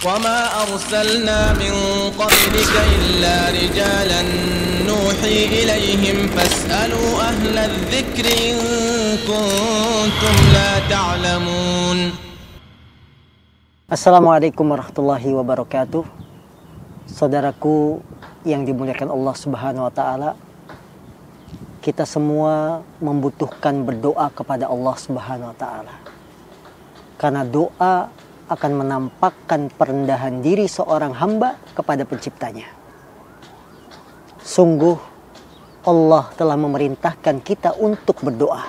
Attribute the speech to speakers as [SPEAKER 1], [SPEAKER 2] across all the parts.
[SPEAKER 1] وما أرسلنا من قبلك إلا رجالا نوحي إليهم فاسألوا أهل الذكر إن كنتم لا تعلمون.
[SPEAKER 2] Assalamualaikum warahmatullahi wabarakatuh. Saudaraku yang dimuliakan Allah Subhanahu wa taala, kita semua membutuhkan berdoa kepada Allah Subhanahu wa taala. Karena doa akan menampakkan perendahan diri seorang hamba kepada penciptanya. Sungguh Allah telah memerintahkan kita untuk berdoa.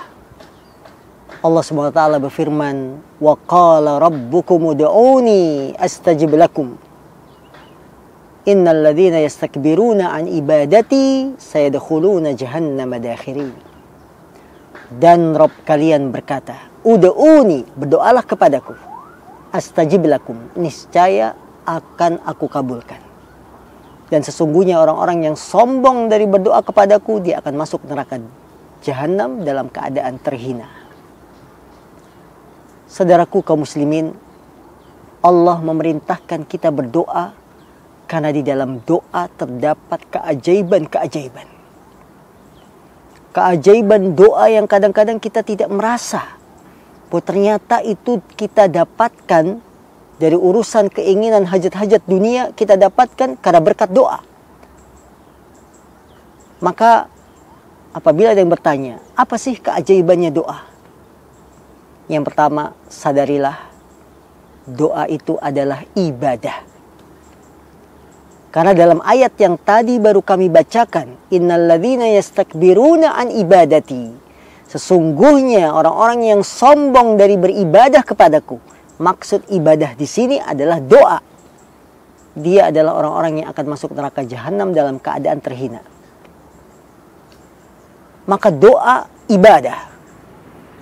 [SPEAKER 2] Allah Subhanahu wa taala berfirman, "Wa qala rabbukum ud'uni astajib lakum. Innal ladzina yastakbiruna an ibadati sayadkhuluna jahannama dakhirin." Dan Rabb kalian berkata, "Ud'uni, berdoalah kepadaku. Astajib lakum, niscaya akan aku kabulkan. Dan sesungguhnya orang-orang yang sombong dari berdoa kepadaku, dia akan masuk neraka jahanam dalam keadaan terhina." Saudaraku kaum muslimin, Allah memerintahkan kita berdoa karena di dalam doa terdapat keajaiban-keajaiban. Keajaiban doa yang kadang-kadang kita tidak merasa bahwa ternyata itu kita dapatkan dari urusan keinginan hajat-hajat dunia, kita dapatkan karena berkat doa. Maka apabila ada yang bertanya, apa sih keajaibannya doa? Yang pertama, sadarilah doa itu adalah ibadah. Karena dalam ayat yang tadi baru kami bacakan, innal ladzina yastakbiruna an ibadati, sesungguhnya orang-orang yang sombong dari beribadah kepadaku. Maksud ibadah di sini adalah doa. Dia adalah orang-orang yang akan masuk neraka jahanam dalam keadaan terhina. Maka doa ibadah.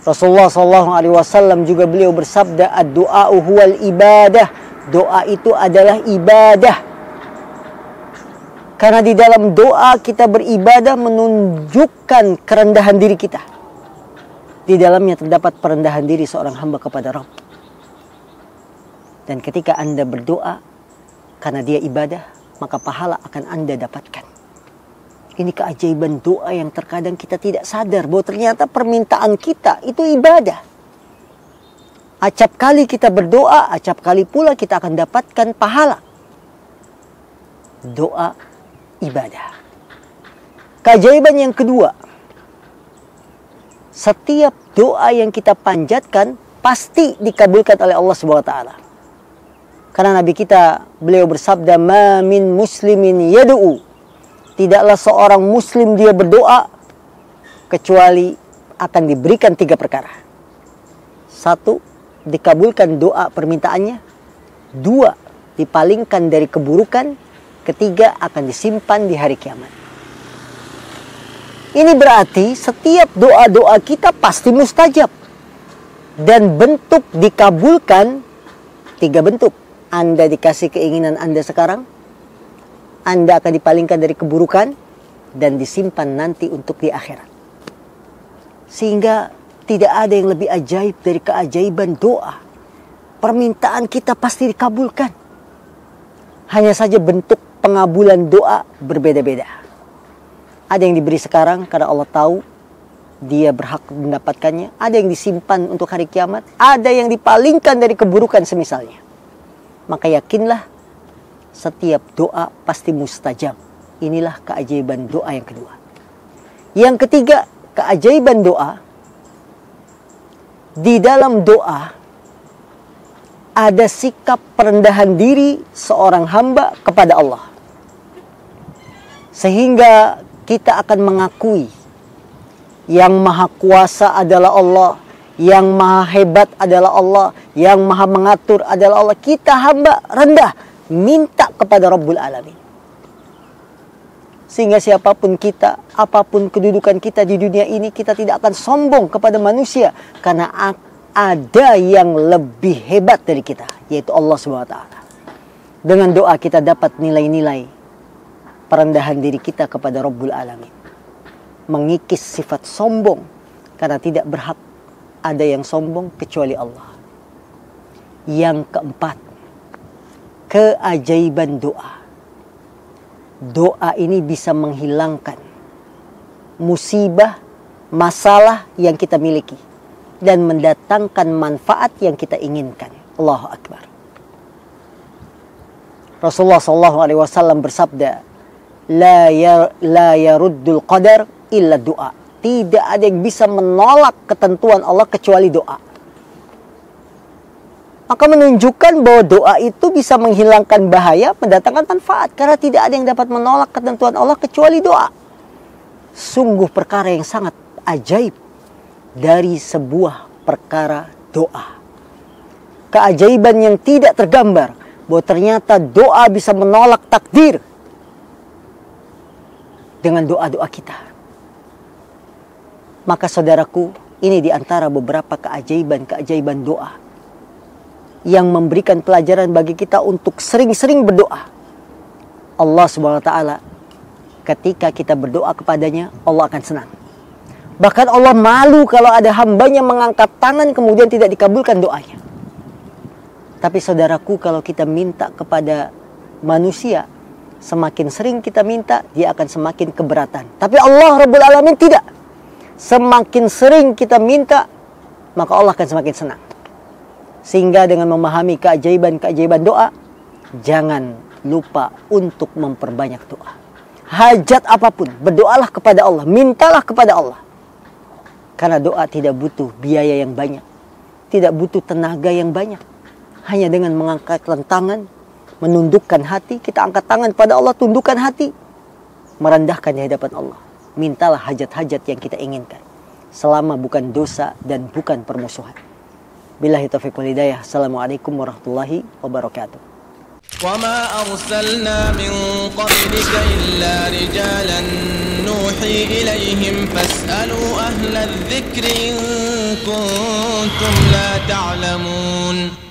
[SPEAKER 2] Rasulullah SAW juga beliau bersabda, ad-du'a'u huwal ibadah. Doa itu adalah ibadah. Karena di dalam doa kita beribadah menunjukkan kerendahan diri kita. Di dalamnya terdapat perendahan diri seorang hamba kepada Rabb. Dan ketika Anda berdoa karena dia ibadah, maka pahala akan Anda dapatkan. Ini keajaiban doa yang terkadang kita tidak sadar bahwa ternyata permintaan kita itu ibadah. Acap kali kita berdoa, acap kali pula kita akan dapatkan pahala. Doa ibadah. Keajaiban yang kedua, setiap doa yang kita panjatkan pasti dikabulkan oleh Allah Subhanahu wa taala. Karena Nabi kita beliau bersabda, "Ma min muslimin yad'u." Tidaklah seorang muslim dia berdoa kecuali akan diberikan 3 perkara. 1, dikabulkan doa permintaannya. 2, dipalingkan dari keburukan. 3, akan disimpan di hari kiamat. Ini berarti setiap doa-doa kita pasti mustajab. Dan bentuk dikabulkan 3 bentuk. Anda dikasih keinginan Anda sekarang, Anda akan dipalingkan dari keburukan, dan disimpan nanti untuk di akhirat. Sehingga tidak ada yang lebih ajaib dari keajaiban doa. Permintaan kita pasti dikabulkan. Hanya saja bentuk pengabulan doa berbeda-beda. Ada yang diberi sekarang karena Allah tahu dia berhak mendapatkannya. Ada yang disimpan untuk hari kiamat. Ada yang dipalingkan dari keburukan semisalnya. Maka yakinlah, setiap doa pasti mustajab. Inilah keajaiban doa yang kedua. Yang ketiga, keajaiban doa. Di dalam doa ada sikap perendahan diri seorang hamba kepada Allah. Sehingga kita akan mengakui yang maha kuasa adalah Allah, yang maha hebat adalah Allah, yang maha mengatur adalah Allah. Kita hamba rendah, minta kepada Rabbul Alamin. Sehingga siapapun kita, apapun kedudukan kita di dunia ini, kita tidak akan sombong kepada manusia. Karena ada yang lebih hebat dari kita, yaitu Allah SWT. Dengan doa kita dapat nilai-nilai perendahan diri kita kepada Rabbul Alamin. Mengikis sifat sombong, karena tidak berhak ada yang sombong kecuali Allah. Yang keempat, keajaiban doa. Doa ini bisa menghilangkan musibah, masalah yang kita miliki dan mendatangkan manfaat yang kita inginkan. Allahu Akbar. Rasulullah SAW bersabda, la yaruddul qadar illa doa. Tidak ada yang bisa menolak ketentuan Allah kecuali doa. Maka menunjukkan bahwa doa itu bisa menghilangkan bahaya, mendatangkan manfaat. Karena tidak ada yang dapat menolak ketentuan Allah kecuali doa. Sungguh perkara yang sangat ajaib dari sebuah perkara doa. Keajaiban yang tidak tergambar, bahwa ternyata doa bisa menolak takdir dengan doa-doa kita. Maka saudaraku, ini diantara beberapa keajaiban-keajaiban doa yang memberikan pelajaran bagi kita untuk sering-sering berdoa. Allah Subhanahu wa taala, ketika kita berdoa kepadanya, Allah akan senang. Bahkan Allah malu kalau ada hambanya mengangkat tangan kemudian tidak dikabulkan doanya. Tapi saudaraku, kalau kita minta kepada manusia, semakin sering kita minta, dia akan semakin keberatan. Tapi Allah Rabbul Alamin tidak. Semakin sering kita minta, maka Allah akan semakin senang. Sehingga dengan memahami keajaiban-keajaiban doa, jangan lupa untuk memperbanyak doa. Hajat apapun, berdoalah kepada Allah, mintalah kepada Allah. Karena doa tidak butuh biaya yang banyak, tidak butuh tenaga yang banyak. Hanya dengan mengangkat tangan, menundukkan hati, kita angkat tangan pada Allah, tundukkan hati, merendahkan di hadapan Allah. Mintalah hajat-hajat yang kita inginkan, selama bukan dosa dan bukan permusuhan. Billahi taufiq wal hidayah. Assalamualaikum warahmatullahi wabarakatuh.
[SPEAKER 1] وما أرسلنا من قبلك إلا رجالا نوحي إليهم فاسألوا أهل الذكر إن كنتم لا تعلمون